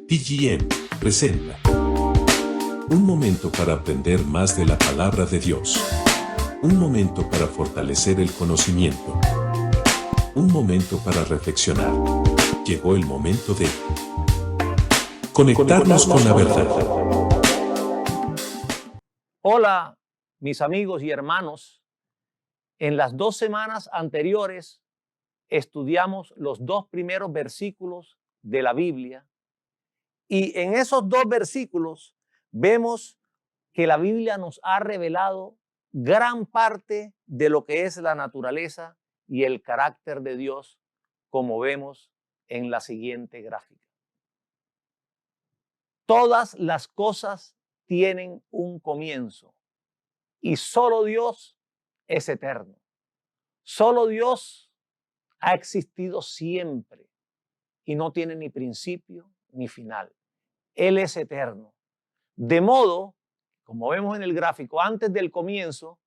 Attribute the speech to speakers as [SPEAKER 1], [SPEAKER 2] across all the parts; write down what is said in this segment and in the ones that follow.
[SPEAKER 1] TGM presenta un momento para aprender más de la palabra de Dios. Un momento para fortalecer el conocimiento. Un momento para reflexionar. Llegó el momento de conectarnos con la verdad.
[SPEAKER 2] Hola, mis amigos y hermanos. En las 2 semanas anteriores estudiamos los 2 primeros versículos de la Biblia. Y en esos 2 versículos vemos que la Biblia nos ha revelado gran parte de lo que es la naturaleza y el carácter de Dios, como vemos en la siguiente gráfica. Todas las cosas tienen un comienzo y solo Dios es eterno. Solo Dios ha existido siempre y no tiene ni principio ni final. Él es eterno. De modo, como vemos en el gráfico, antes del comienzo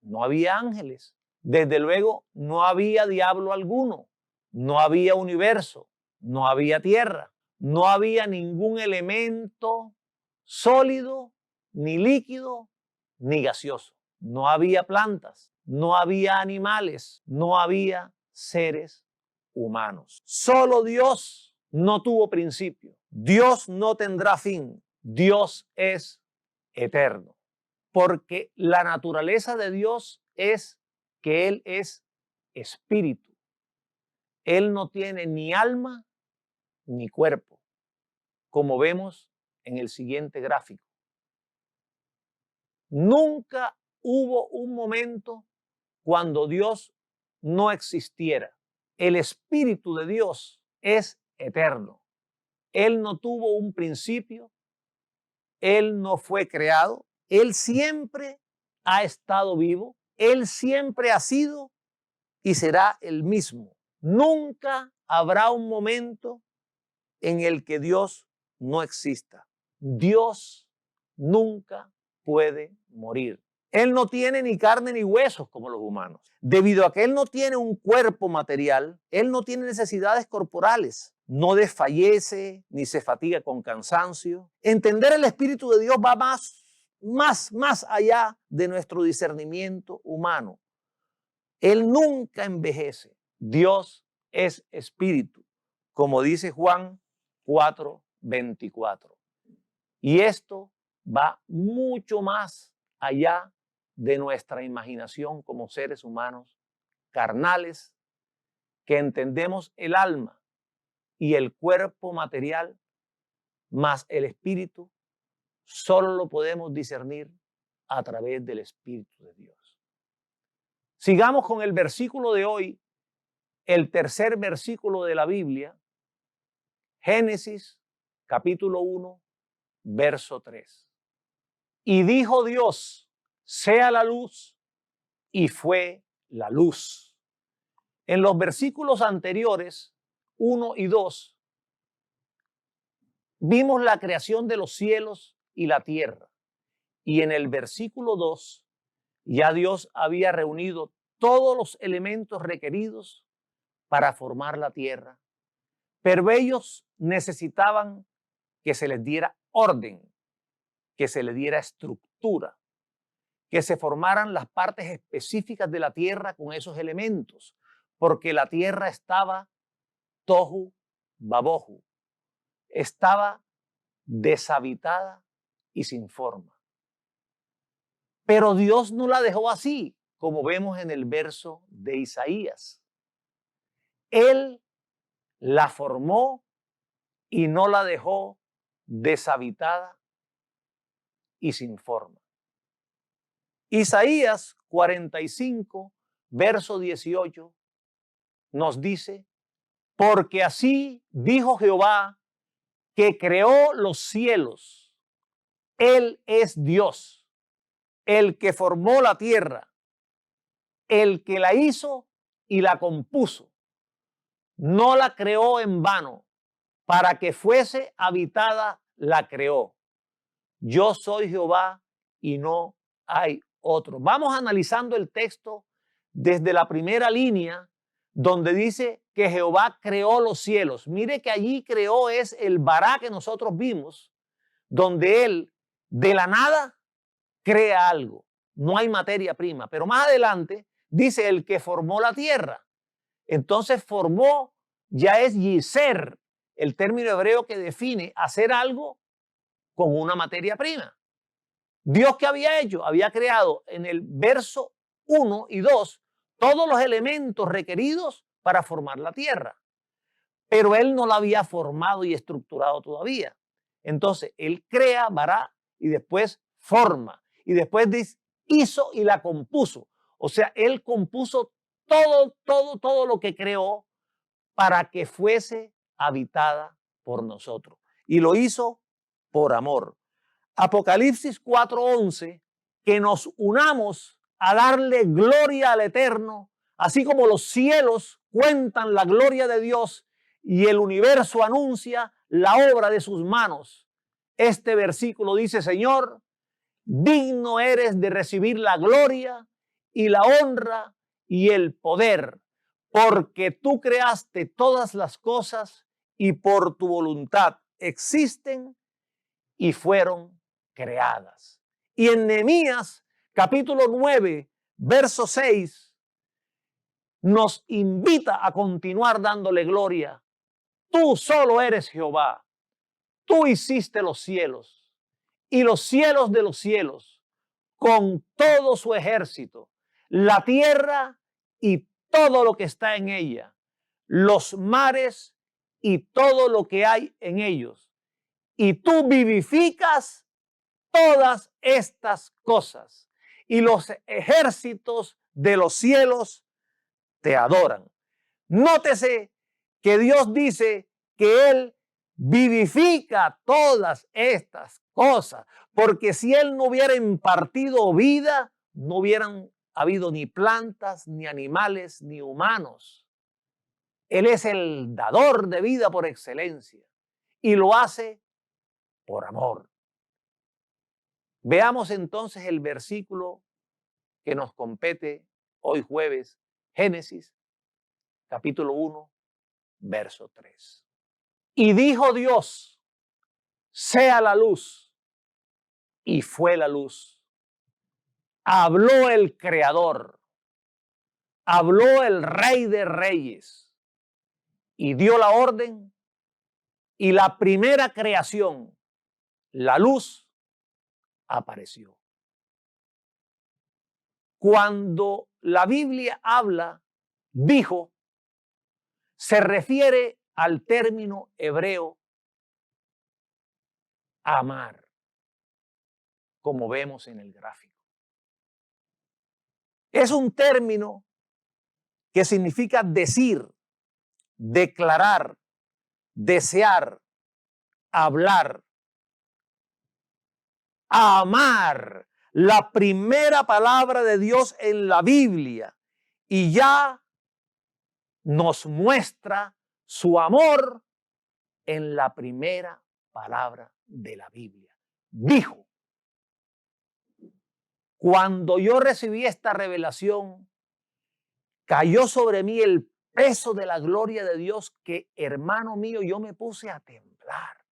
[SPEAKER 2] no había ángeles. Desde luego no había diablo alguno. No había universo. No había tierra. No había ningún elemento sólido, ni líquido, ni gaseoso. No había plantas. No había animales. No había seres humanos. Solo Dios no tuvo principio. Dios no tendrá fin. Dios es eterno. Porque la naturaleza de Dios es que Él es espíritu. Él no tiene ni alma ni cuerpo, como vemos en el siguiente gráfico. Nunca hubo un momento cuando Dios no existiera. El Espíritu de Dios es eterno. Él no tuvo un principio, Él no fue creado, Él siempre ha estado vivo, Él siempre ha sido y será el mismo. Nunca habrá un momento en el que Dios no exista. Dios nunca puede morir. Él no tiene ni carne ni huesos como los humanos. Debido a que Él no tiene un cuerpo material, Él no tiene necesidades corporales. No desfallece ni se fatiga con cansancio. Entender el Espíritu de Dios va más allá de nuestro discernimiento humano. Él nunca envejece. Dios es espíritu, como dice Juan 4:24. Y esto va mucho más allá de nuestra imaginación como seres humanos carnales, que entendemos el alma y el cuerpo material más el espíritu, solo lo podemos discernir a través del Espíritu de Dios. Sigamos con el versículo de hoy, el tercer versículo de la Biblia, Génesis capítulo 1, verso 3. Y dijo Dios, sea la luz, y fue la luz. En los versículos anteriores, 1 y 2, vimos la creación de los cielos y la tierra. Y en el versículo 2, ya Dios había reunido todos los elementos requeridos para formar la tierra. Pero ellos necesitaban que se les diera orden, que se les diera estructura, que se formaran las partes específicas de la tierra con esos elementos, porque la tierra estaba tohu babohu, estaba deshabitada y sin forma. Pero Dios no la dejó así, como vemos en el verso de Isaías. Él la formó y no la dejó deshabitada y sin forma. Isaías 45, verso 18, nos dice, porque así dijo Jehová, que creó los cielos. Él es Dios, el que formó la tierra, el que la hizo y la compuso. No la creó en vano, para que fuese habitada la creó. Yo soy Jehová y no hay otro. Vamos analizando el texto desde la primera línea, donde dice que Jehová creó los cielos. Mire que allí creó es el Bará que nosotros vimos, donde él de la nada crea algo. No hay materia prima. Pero más adelante dice el que formó la tierra. Entonces formó, ya es yiser, el término hebreo que define hacer algo con una materia prima. Dios, ¿qué había hecho? Había creado en el verso 1 y 2 todos los elementos requeridos para formar la tierra. Pero él no la había formado y estructurado todavía. Entonces, él crea, vará, y después forma. Y después dice, hizo y la compuso. O sea, él compuso todo lo que creó para que fuese habitada por nosotros. Y lo hizo por amor. Apocalipsis 4:11, que nos unamos a darle gloria al Eterno, así como los cielos cuentan la gloria de Dios y el universo anuncia la obra de sus manos. Este versículo dice, Señor, digno eres de recibir la gloria y la honra y el poder, porque tú creaste todas las cosas y por tu voluntad existen y fueron creadas. Y en Nehemías capítulo 9, verso 6, nos invita a continuar dándole gloria. Tú solo eres Jehová. Tú hiciste los cielos y los cielos de los cielos con todo su ejército, la tierra y todo lo que está en ella, los mares y todo lo que hay en ellos. Y tú vivificas todas estas cosas y los ejércitos de los cielos te adoran. Nótese que Dios dice que Él vivifica todas estas cosas, porque si Él no hubiera impartido vida, no hubieran habido ni plantas, ni animales, ni humanos. Él es el dador de vida por excelencia y lo hace por amor. Veamos entonces el versículo que nos compete hoy jueves, Génesis, capítulo 1, verso 3. Y dijo Dios, sea la luz, y fue la luz. Habló el Creador, habló el Rey de Reyes, y dio la orden, y la primera creación, la luz, apareció. Cuando la Biblia habla, dijo, se refiere al término hebreo amar, como vemos en el gráfico. Es un término que significa decir, declarar, desear, hablar, amar, la primera palabra de Dios en la Biblia, y ya nos muestra su amor en la primera palabra de la Biblia. Dijo, cuando yo recibí esta revelación, cayó sobre mí el peso de la gloria de Dios que, hermano mío, yo me puse a temblar.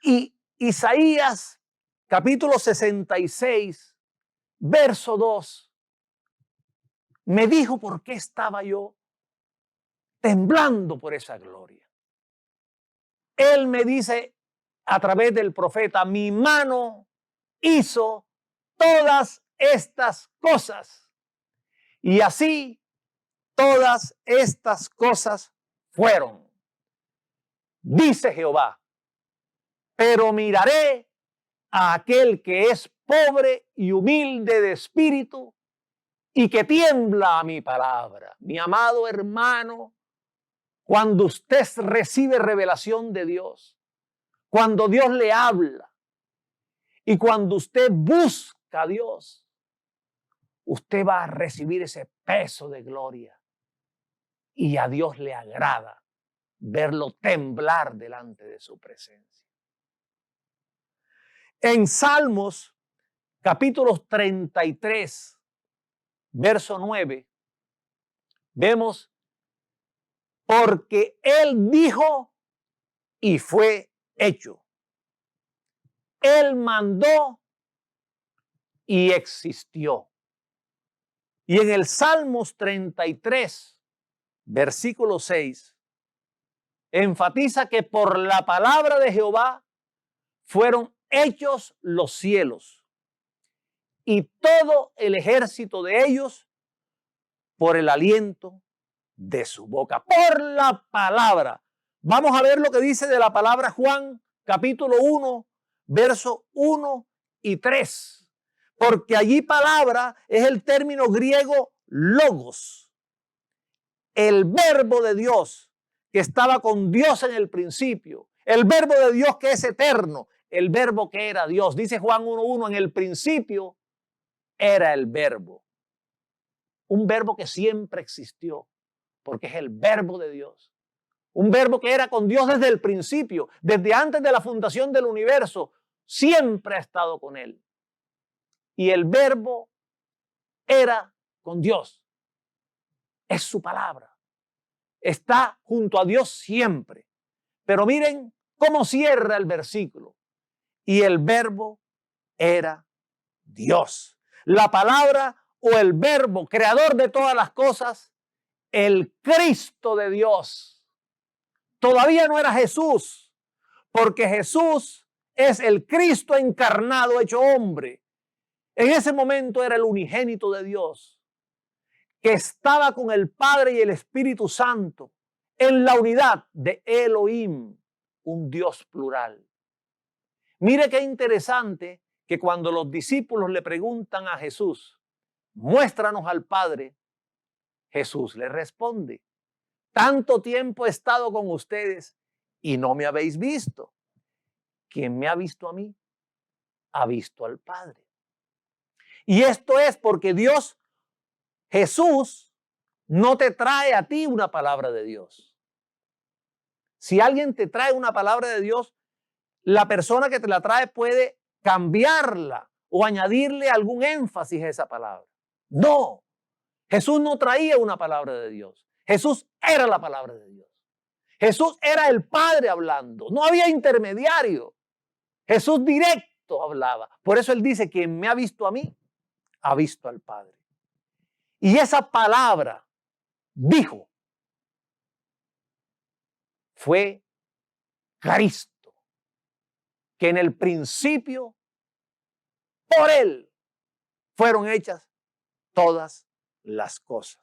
[SPEAKER 2] Y Isaías, capítulo 66, verso 2, me dijo por qué estaba yo temblando por esa gloria. Él me dice a través del profeta, mi mano hizo todas estas cosas. Y así todas estas cosas fueron. Dice Jehová, pero miraré a aquel que es pobre y humilde de espíritu y que tiembla a mi palabra. Mi amado hermano, cuando usted recibe revelación de Dios, cuando Dios le habla y cuando usted busca a Dios, usted va a recibir ese peso de gloria y a Dios le agrada verlo temblar delante de su presencia. En Salmos, capítulos 33, verso 9, vemos porque Él dijo y fue hecho. Él mandó y existió. Y en el Salmos 33, versículo 6, enfatiza que por la palabra de Jehová fueron hechos los cielos y todo el ejército de ellos por el aliento de su boca, por la palabra. Vamos a ver lo que dice de la palabra Juan, capítulo 1, versos 1 y 3. Porque allí palabra es el término griego logos, el verbo de Dios que estaba con Dios en el principio, el verbo de Dios que es eterno, el verbo que era Dios. Dice Juan 1:1, en el principio era el verbo, un verbo que siempre existió, porque es el verbo de Dios. Un verbo que era con Dios desde el principio, desde antes de la fundación del universo, siempre ha estado con Él. Y el verbo era con Dios. Es su palabra. Está junto a Dios siempre. Pero miren cómo cierra el versículo. Y el verbo era Dios. La palabra o el verbo, creador de todas las cosas, el Cristo de Dios. Todavía no era Jesús, porque Jesús es el Cristo encarnado, hecho hombre. En ese momento era el unigénito de Dios, que estaba con el Padre y el Espíritu Santo en la unidad de Elohim, un Dios plural. Mire qué interesante que cuando los discípulos le preguntan a Jesús, muéstranos al Padre, Jesús les responde, tanto tiempo he estado con ustedes y no me habéis visto. Quien me ha visto a mí, ha visto al Padre. Y esto es porque Dios, Jesús, no te trae a ti una palabra de Dios. Si alguien te trae una palabra de Dios, la persona que te la trae puede cambiarla o añadirle algún énfasis a esa palabra. No, Jesús no traía una palabra de Dios. Jesús era la palabra de Dios. Jesús era el Padre hablando. No había intermediario. Jesús directo hablaba. Por eso Él dice, quien me ha visto a mí, ha visto al Padre. Y esa palabra, dijo, fue Cristo, que en el principio, por Él, fueron hechas todas las cosas.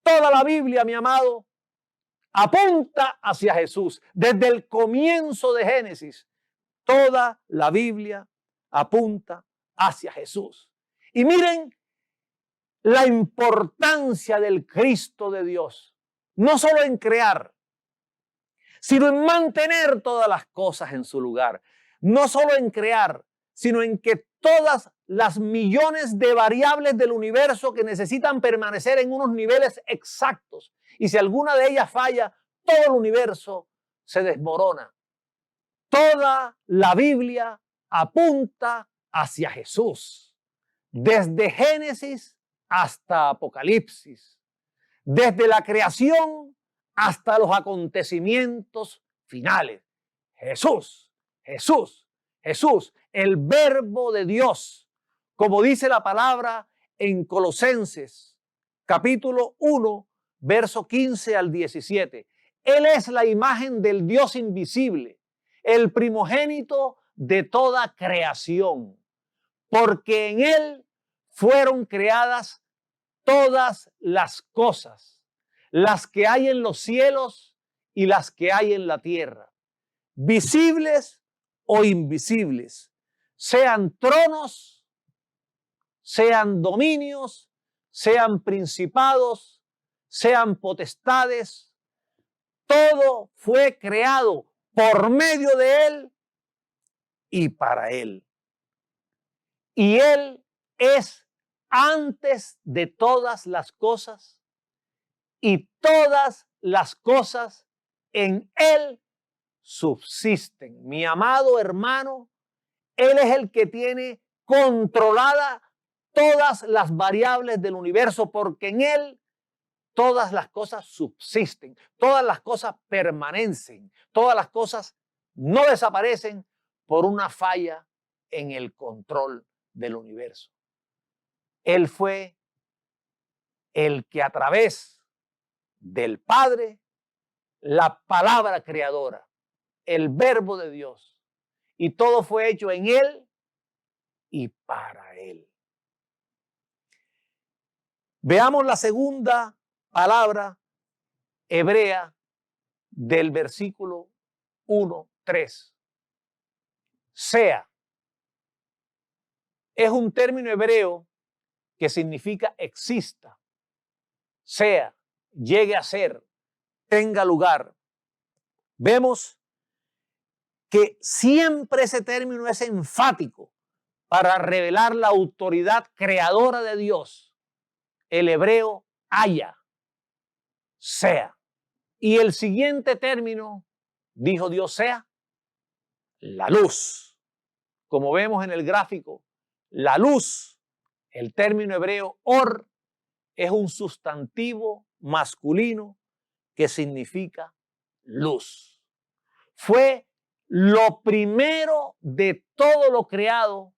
[SPEAKER 2] Toda la Biblia, mi amado, apunta hacia Jesús. Desde el comienzo de Génesis, toda la Biblia apunta hacia Jesús. Y miren la importancia del Cristo de Dios, no solo en crear, sino en mantener todas las cosas en su lugar. No solo en crear, sino en que todas las millones de variables del universo que necesitan permanecer en unos niveles exactos. Y si alguna de ellas falla, todo el universo se desmorona. Toda la Biblia apunta hacia Jesús. Desde Génesis hasta Apocalipsis. Desde la creación hasta los acontecimientos finales. Jesús, Jesús, Jesús, el verbo de Dios, como dice la palabra en Colosenses, capítulo 1, verso 15 al 17. Él es la imagen del Dios invisible, el primogénito de toda creación, porque en Él fueron creadas todas las cosas, las que hay en los cielos y las que hay en la tierra, visibles o invisibles, sean tronos, sean dominios, sean principados, sean potestades. Todo fue creado por medio de Él y para Él. Y Él es antes de todas las cosas y todas las cosas en Él subsisten. Mi amado hermano, Él es el que tiene controlada todas las variables del universo, porque en Él todas las cosas subsisten, todas las cosas permanecen, todas las cosas no desaparecen por una falla en el control del universo. Él fue el que a través del Padre, la palabra creadora, el verbo de Dios, y todo fue hecho en Él y para Él. Veamos la segunda palabra hebrea del versículo 1:3. Sea. Es un término hebreo que significa exista, sea, llegue a ser, tenga lugar. Vemos que siempre ese término es enfático para revelar la autoridad creadora de Dios. El hebreo haya, sea. Y el siguiente término, dijo Dios sea, la luz. Como vemos en el gráfico, la luz, el término hebreo or, es un sustantivo masculino que significa luz. Fue lo primero de todo lo creado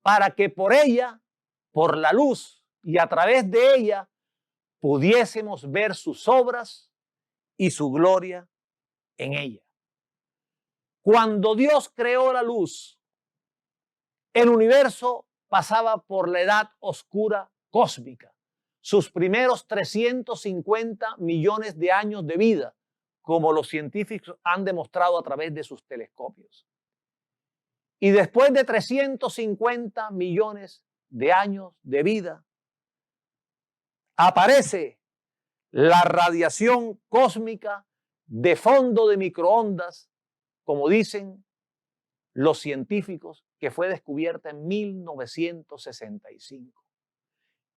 [SPEAKER 2] para que por ella, por la luz y a través de ella, pudiésemos ver sus obras y su gloria en ella. Cuando Dios creó la luz, el universo pasaba por la edad oscura cósmica, sus primeros 350 millones de años de vida, como los científicos han demostrado a través de sus telescopios. Y después de 350 millones de años de vida, aparece la radiación cósmica de fondo de microondas, como dicen los científicos, que fue descubierta en 1965.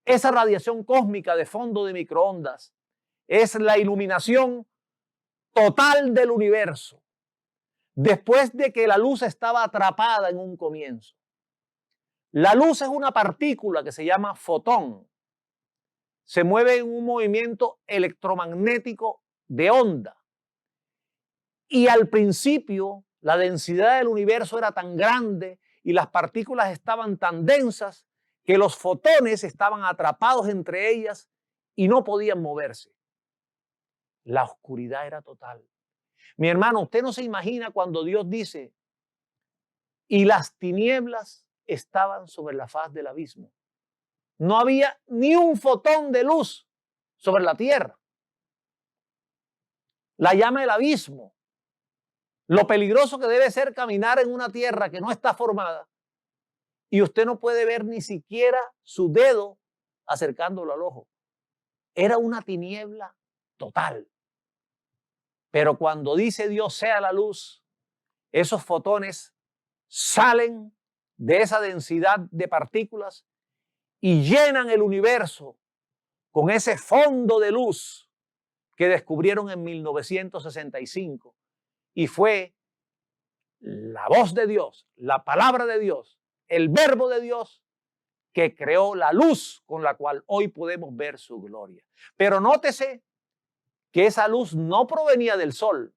[SPEAKER 2] Esa radiación cósmica de fondo de microondas es la iluminación total del universo, después de que la luz estaba atrapada en un comienzo. La luz es una partícula que se llama fotón. Se mueve en un movimiento electromagnético de onda. Y al principio la densidad del universo era tan grande y las partículas estaban tan densas que los fotones estaban atrapados entre ellas y no podían moverse. La oscuridad era total. Mi hermano, usted no se imagina cuando Dios dice, y las tinieblas estaban sobre la faz del abismo. No había ni un fotón de luz sobre la tierra. La llama el abismo. Lo peligroso que debe ser caminar en una tierra que no está formada y usted no puede ver ni siquiera su dedo acercándolo al ojo. Era una tiniebla total. Pero cuando dice Dios sea la luz, esos fotones salen de esa densidad de partículas y llenan el universo con ese fondo de luz que descubrieron en 1965. Y fue la voz de Dios, la palabra de Dios, el verbo de Dios que creó la luz con la cual hoy podemos ver su gloria. Pero nótese que esa luz no provenía del sol,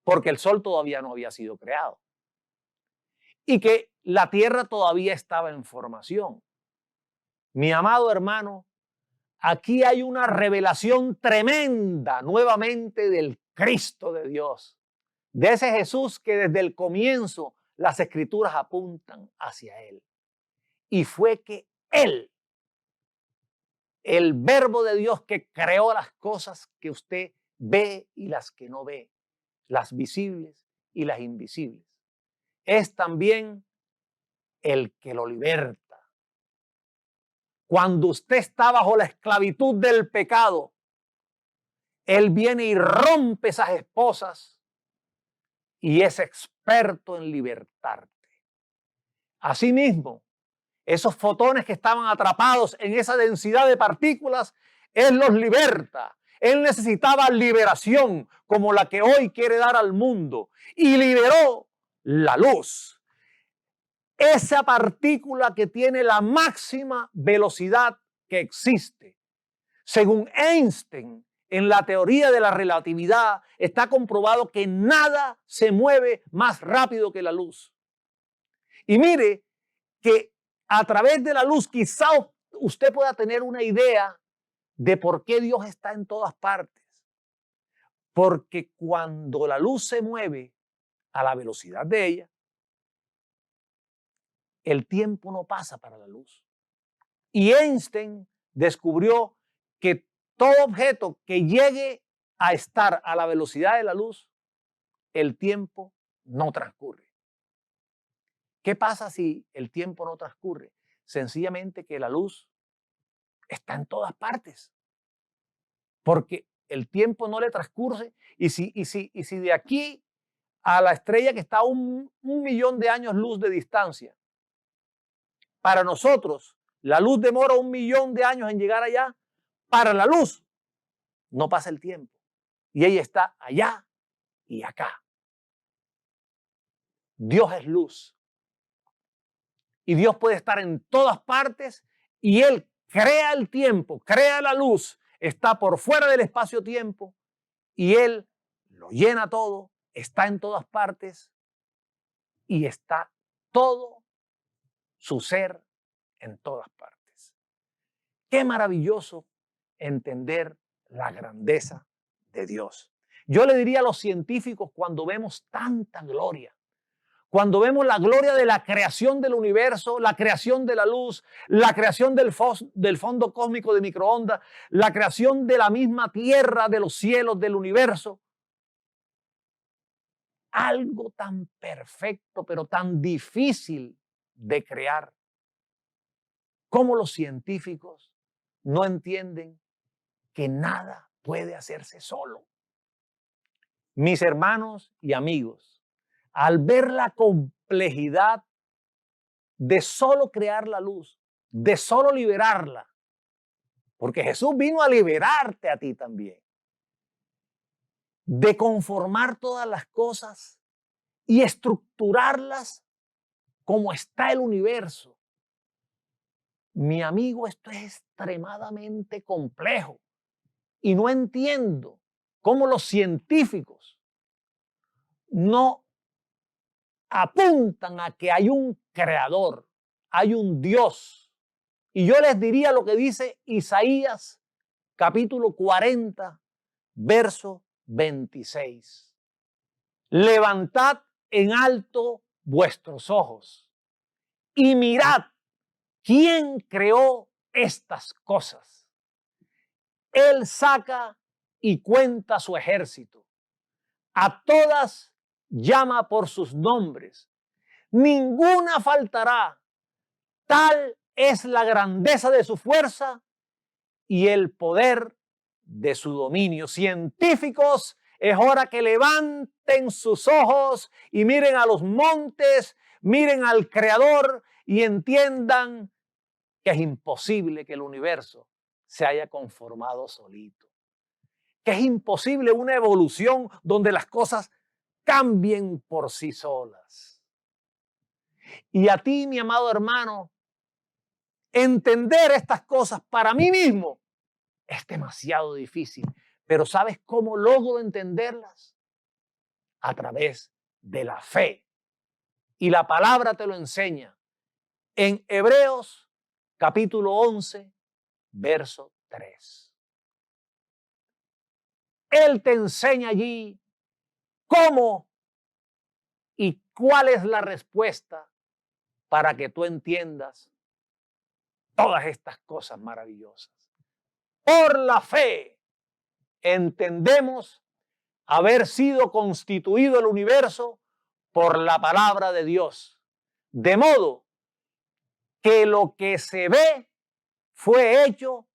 [SPEAKER 2] porque el sol todavía no había sido creado. Y que la tierra todavía estaba en formación. Mi amado hermano, aquí hay una revelación tremenda nuevamente del Cristo de Dios, de ese Jesús que desde el comienzo las Escrituras apuntan hacia Él. Y fue que Él, el verbo de Dios que creó las cosas que usted ve y las que no ve, las visibles y las invisibles, es también el que lo liberta. Cuando usted está bajo la esclavitud del pecado, Él viene y rompe esas esposas y es experto en libertarte. Asimismo, esos fotones que estaban atrapados en esa densidad de partículas, Él los liberta. Él necesitaba liberación como la que hoy quiere dar al mundo y liberó la luz. Esa partícula que tiene la máxima velocidad que existe. Según Einstein, en la teoría de la relatividad, está comprobado que nada se mueve más rápido que la luz. Y mire que a través de la luz quizá usted pueda tener una idea de por qué Dios está en todas partes. Porque cuando la luz se mueve a la velocidad de ella, el tiempo no pasa para la luz. Y Einstein descubrió que todo objeto que llegue a estar a la velocidad de la luz, el tiempo no transcurre. ¿Qué pasa si el tiempo no transcurre? Sencillamente que la luz está en todas partes, porque el tiempo no le transcurre. Y si de aquí a la estrella que está a un millón de años luz de distancia, para nosotros la luz demora 1 millón de años en llegar allá, para la luz no pasa el tiempo. Y ella está allá y acá. Dios es luz. Y Dios puede estar en todas partes y Él crea el tiempo, crea la luz, está por fuera del espacio-tiempo y Él lo llena todo, está en todas partes y está todo su ser en todas partes. Qué maravilloso entender la grandeza de Dios. Yo le diría a los científicos cuando vemos tanta gloria, cuando vemos la gloria de la creación del universo, la creación de la luz, la creación del fondo cósmico de microondas, la creación de la misma tierra, de los cielos, del universo. Algo tan perfecto, pero tan difícil de crear. ¿Cómo los científicos no entienden que nada puede hacerse solo? Mis hermanos y amigos, al ver la complejidad de solo crear la luz, de solo liberarla, porque Jesús vino a liberarte a ti también, de conformar todas las cosas y estructurarlas como está el universo. Mi amigo, esto es extremadamente complejo y no entiendo cómo los científicos no apuntan a que hay un creador, hay un Dios. Y yo les diría lo que dice Isaías capítulo 40, verso 26. Levantad en alto vuestros ojos y mirad quién creó estas cosas. Él saca y cuenta su ejército. A todas llama por sus nombres. Ninguna faltará. Tal es la grandeza de su fuerza y el poder de su dominio. Científicos, es hora que levanten sus ojos y miren a los montes, miren al Creador y entiendan que es imposible que el universo se haya conformado solito. Que es imposible una evolución donde las cosas cambien por sí solas. Y a ti, mi amado hermano, entender estas cosas para mí mismo es demasiado difícil. Pero ¿sabes cómo logro entenderlas? A través de la fe. Y la palabra te lo enseña. En Hebreos capítulo 11, verso 3. Él te enseña allí cómo y cuál es la respuesta para que tú entiendas todas estas cosas maravillosas. Por la fe entendemos haber sido constituido el universo por la palabra de Dios. De modo que lo que se ve fue hecho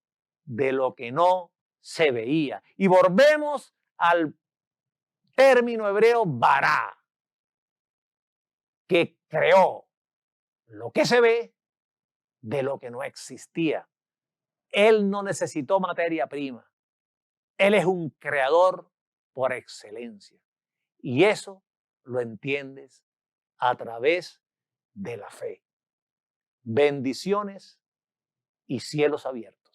[SPEAKER 2] de lo que no se veía. Y volvemos al término hebreo bará, que creó lo que se ve de lo que no existía. Él no necesitó materia prima. Él es un creador por excelencia. Y eso lo entiendes a través de la fe. Bendiciones y cielos abiertos.